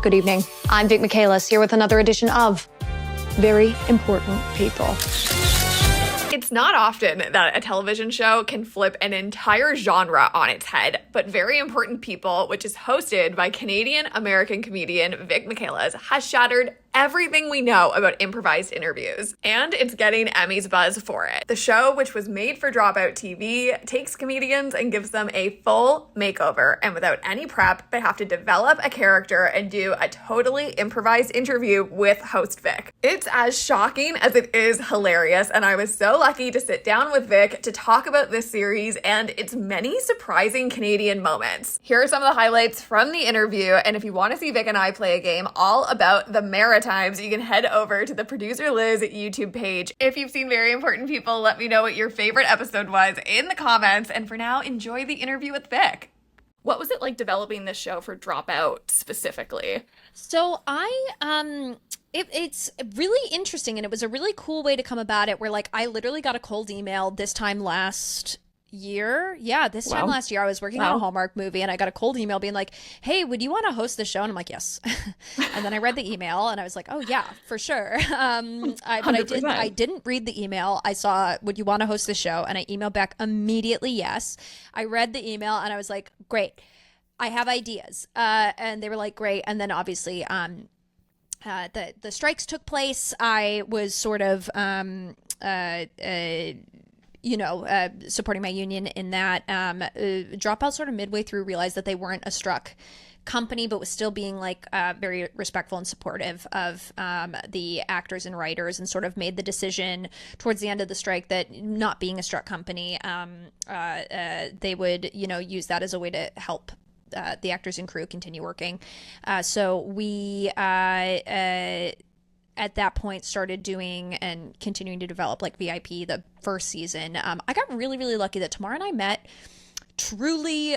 Good evening. I'm Vic Michaelis here with another edition of Very Important People. It's not often that a television show can flip an entire genre on its head, but Very Important People, which is hosted by Canadian-American comedian Vic Michaelis, has shattered everything we know about improvised interviews, and it's getting Emmys buzz for it. The show, which was made for Dropout TV, takes comedians and gives them a full makeover, and without any prep, they have to develop a character and do a totally improvised interview with host Vic. It's as shocking as it is hilarious, and I was so lucky to sit down with Vic to talk about this series and its many surprising Canadian moments. Here are some of the highlights from the interview, and if you want to see Vic and I play a game all about the Maritimes, you can head over to the Producer Liz YouTube page. If you've seen Very Important People, let me know what your favorite episode was in the comments, and for now, enjoy the interview with Vic. What was it like developing this show for Dropout specifically? So it's really interesting, and it was a really cool way to come about it, where like I literally got a cold email this time last year. Time last year I was working on a Hallmark movie, and I got a cold email being like, hey, would you want to host the show? And I'm like, yes. And then I read the email and I was like, oh yeah, for sure. I didn't read the email. I saw, would you want to host the show? And I emailed back immediately, yes. I read the email and I was like, great, I have ideas. And they were like, great. And then obviously the strikes took place. I was sort of supporting my union in that. Dropout sort of midway through realized that they weren't a struck company, but was still being like very respectful and supportive of the actors and writers, and sort of made the decision towards the end of the strike that, not being a struck company, they would use that as a way to help the actors and crew continue working. So we at that point started doing and continuing to develop like VIP the first season. I got really, really lucky that Tamara and I met, truly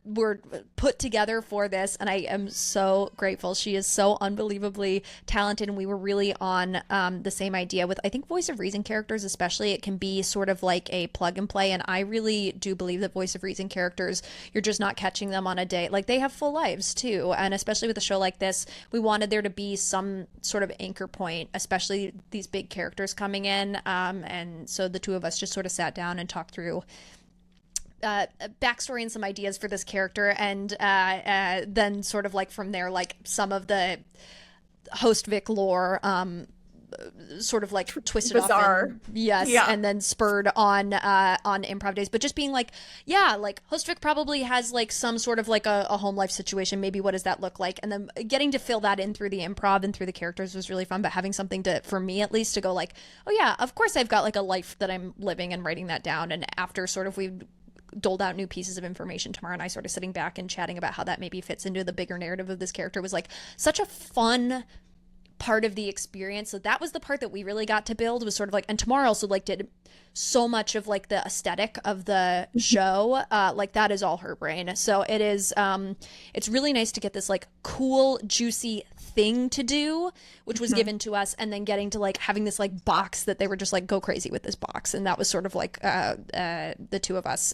were put together for this, and I am so grateful. She is so unbelievably talented, and we were really on the same idea with, I think, Voice of Reason characters especially. It can be sort of like a plug and play, and I really do believe that Voice of Reason characters, you're just not catching them on a day. Like, they have full lives too, and especially with a show like this, we wanted there to be some sort of anchor point, especially these big characters coming in, and so the two of us just sort of sat down and talked through backstory and some ideas for this character, and then sort of like from there, like some of the host Vic lore sort of like twisted bizarre off and then spurred on improv days, but just being like, like host Vic probably has like some sort of like a home life situation, maybe what does that look like, and then getting to fill that in through the improv and through the characters was really fun. But having something to, for me at least, to go like, oh yeah, of course I've got like a life that I'm living, and writing that down, and after sort of we've doled out new pieces of information, Tamara and I sort of sitting back and chatting about how that maybe fits into the bigger narrative of this character was like such a fun part of the experience. So that was the part that we really got to build, was sort of like, and Tamara also like did so much of like the aesthetic of the show, like that is all her brain. So it is it's really nice to get this like cool juicy thing to do, which was given to us, and then getting to like having this like box that they were just like, go crazy with this box, and that was sort of like the two of us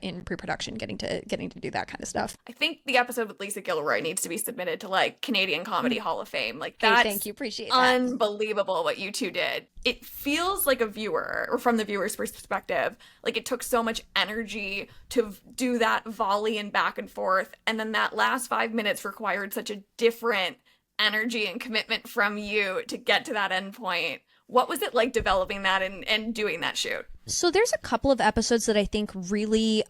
in pre-production getting to do that kind of stuff. I think the episode with Lisa Gilroy needs to be submitted to like Canadian Comedy Hall of Fame. Like, that's thank you, appreciate that. Unbelievable what you two did. It feels like a viewer, or from the viewer's perspective, like it took so much energy to do that volley and back and forth, and then that last 5 minutes required such a different energy and commitment from you to get to that end point. What was it like developing that and doing that shoot? So there's a couple of episodes that I think really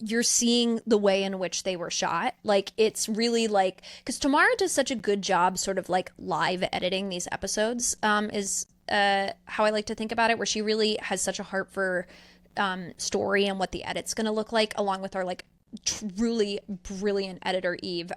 you're seeing the way in which they were shot. Like, it's really like, because Tamara does such a good job sort of like live editing these episodes, is how I like to think about it, where she really has such a heart for story and what the edit's going to look like, along with our like truly brilliant editor Eve.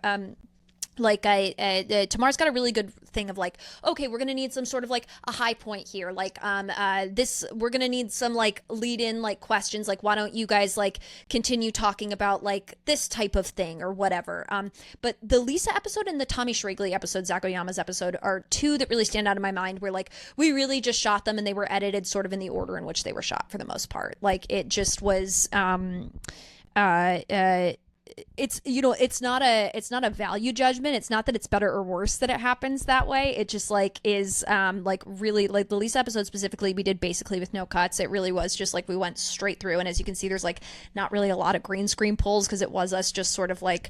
Like Tamara's got a really good thing of like, okay, we're gonna need some sort of like a high point here, like we're gonna need some like lead in like questions, like why don't you guys like continue talking about like this type of thing or whatever. But the Lisa episode and the Tommy Shrigley episode, Zach Oyama's episode, are two that really stand out in my mind, where like we really just shot them and they were edited sort of in the order in which they were shot for the most part. Like, it just was it's, you know, it's not a value judgment. It's not that it's better or worse that it happens that way. It just like is like really, like the Lisa episode specifically, we did basically with no cuts. It really was just like we went straight through, and as you can see, there's like not really a lot of green screen pulls because it was us just sort of like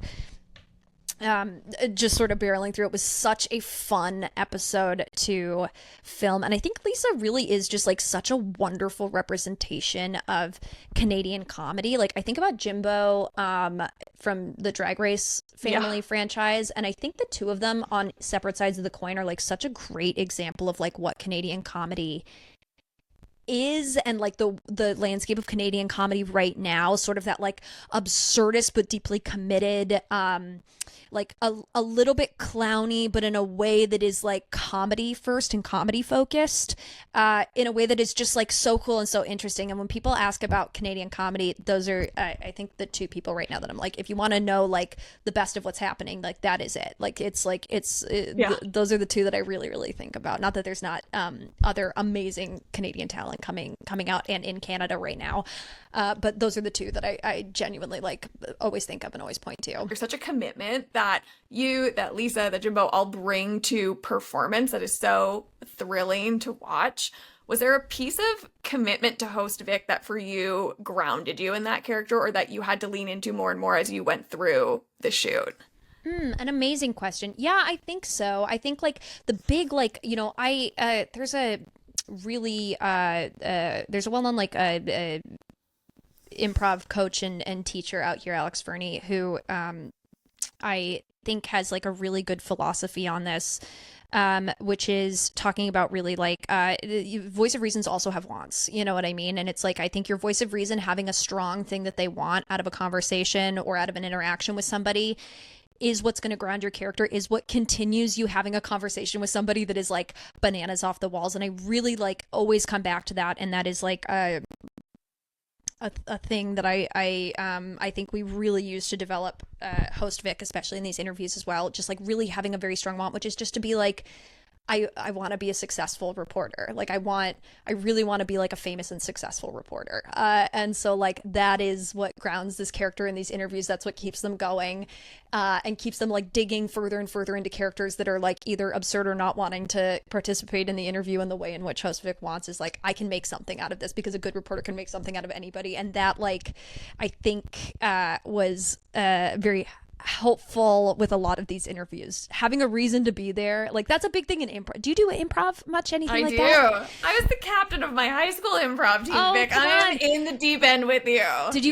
just sort of barreling through. It was such a fun episode to film, and I think Lisa really is just like such a wonderful representation of Canadian comedy. Like I think about Jimbo from the Drag Race family franchise, and I think the two of them on separate sides of the coin are like such a great example of like what Canadian comedy is, and like the landscape of Canadian comedy right now, sort of that like absurdist but deeply committed, like a little bit clowny, but in a way that is like comedy first and comedy focused, in a way that is just like so cool and so interesting. And when people ask about Canadian comedy, those are I think the two people right now that I'm like, if you want to know like the best of what's happening, like that is it. Like it's like those are the two that I really really think about. Not that there's not other amazing Canadian talent coming out and in Canada right now, but those are the two that I genuinely like always think of and always point to. There's such a commitment that that Lisa, that Jimbo all bring to performance that is so thrilling to watch. Was there a piece of commitment to host Vic that for you grounded you in that character, or that you had to lean into more and more as you went through the shoot? An amazing question. Yeah, I think so. I think like the big, like, you know, there's a really there's a well-known like improv coach and teacher out here, Alex Fernie, who I think has like a really good philosophy on this, which is talking about really like voice of reasons also have wants, you know what I mean? And it's like, I think your voice of reason having a strong thing that they want out of a conversation or out of an interaction with somebody is what's going to ground your character, is what continues you having a conversation with somebody that is like bananas off the walls. And I really like always come back to that, and that is like a thing that I think we really use to develop host Vic, especially in these interviews as well. Just like really having a very strong want, which is just to be like, I want to be a successful reporter. Like I really want to be like a famous and successful reporter. And so like that is what grounds this character in these interviews. That's what keeps them going, and keeps them like digging further and further into characters that are like either absurd or not wanting to participate in the interview. And the way in which host Vic wants is like, I can make something out of this, because a good reporter can make something out of anybody. And that like, I think was very helpful with a lot of these interviews, having a reason to be there. Like that's a big thing in improv. Do you do improv much? Anything like that? I was the captain of my high school improv team, Vic. I am in the deep end with you. Did you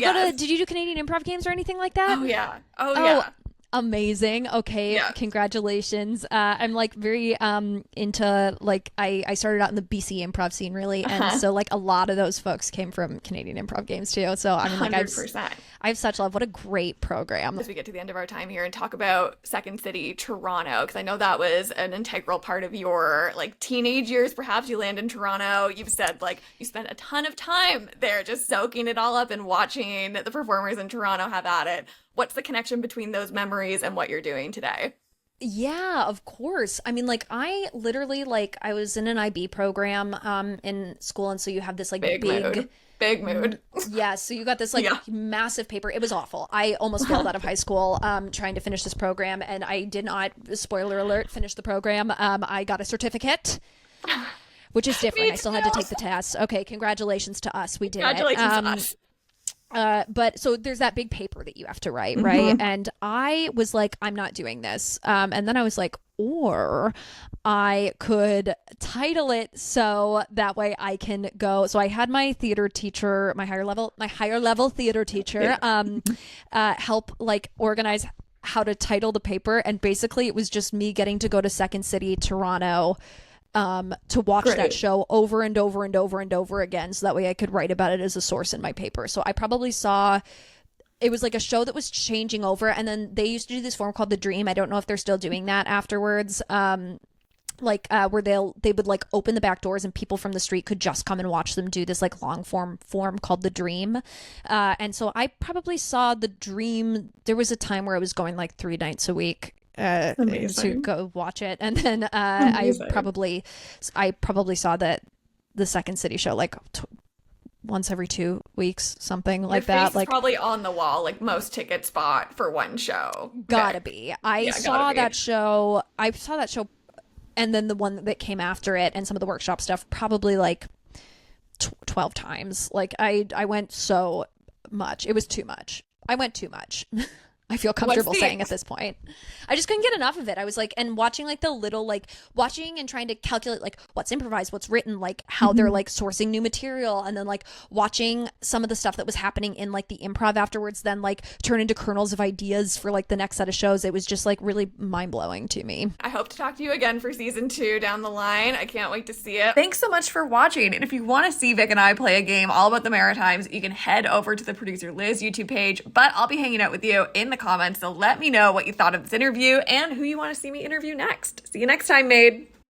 do Canadian improv games or anything like that? Oh yeah. Amazing. Okay. Yeah. Congratulations. I'm like very into like I started out in the BC improv scene really, and so like a lot of those folks came from Canadian improv games too. So I mean like 100%. I have such love. What a great program. As we get to the end of our time here and talk about Second City, Toronto, because I know that was an integral part of your like teenage years. Perhaps you land in Toronto. You've said like you spent a ton of time there just soaking it all up and watching the performers in Toronto have at it. What's the connection between those memories and what you're doing today? Yeah, of course. I mean, like, I literally, like, I was in an IB program in school, and so you have this, like, big mood. Yeah, so you got this, like, massive paper. It was awful. I almost failed out of high school trying to finish this program, and I did not, spoiler alert, finish the program. I got a certificate, which is different. I still had to take the test. Okay, congratulations to us. We did it. Congratulations to us. But so there's that big paper that you have to write, right? And I was like, I'm not doing this. And then I was like, or I could title it so that way I can go. So I had my theater teacher, my higher level theater teacher, help like organize how to title the paper. And basically it was just me getting to go to Second City, Toronto, to watch that show over and over and over and over again, so that way I could write about it as a source in my paper. So I probably saw, it was like a show that was changing over, and then they used to do this form called The Dream. I don't know if they're still doing that afterwards. Where they would like open the back doors and people from the street could just come and watch them do this like long form called The Dream. And so I probably saw The Dream. There was a time where I was going like 3 nights a week to go watch it, and then I probably saw that the Second City show like once every 2 weeks, something Your like face that. is Like probably on the wall, like most ticket spot for one show. gotta be. I saw that show. And then the one that came after it and some of the workshop stuff probably like 12 times. Like I went so much. It was too much. I went too much. I feel comfortable saying at this point. I just couldn't get enough of it. I was like, and watching like the little, like watching and trying to calculate like what's improvised, what's written, like how they're like sourcing new material, and then like watching some of the stuff that was happening in like the improv afterwards then like turn into kernels of ideas for like the next set of shows. It was just like really mind-blowing to me. I hope to talk to you again for season 2 down the line. I can't wait to see it. Thanks so much for watching. And if you want to see Vic and I play a game all about the Maritimes, you can head over to the Producer Liz YouTube page, but I'll be hanging out with you in the comments. So let me know what you thought of this interview and who you want to see me interview next. See you next time, Made.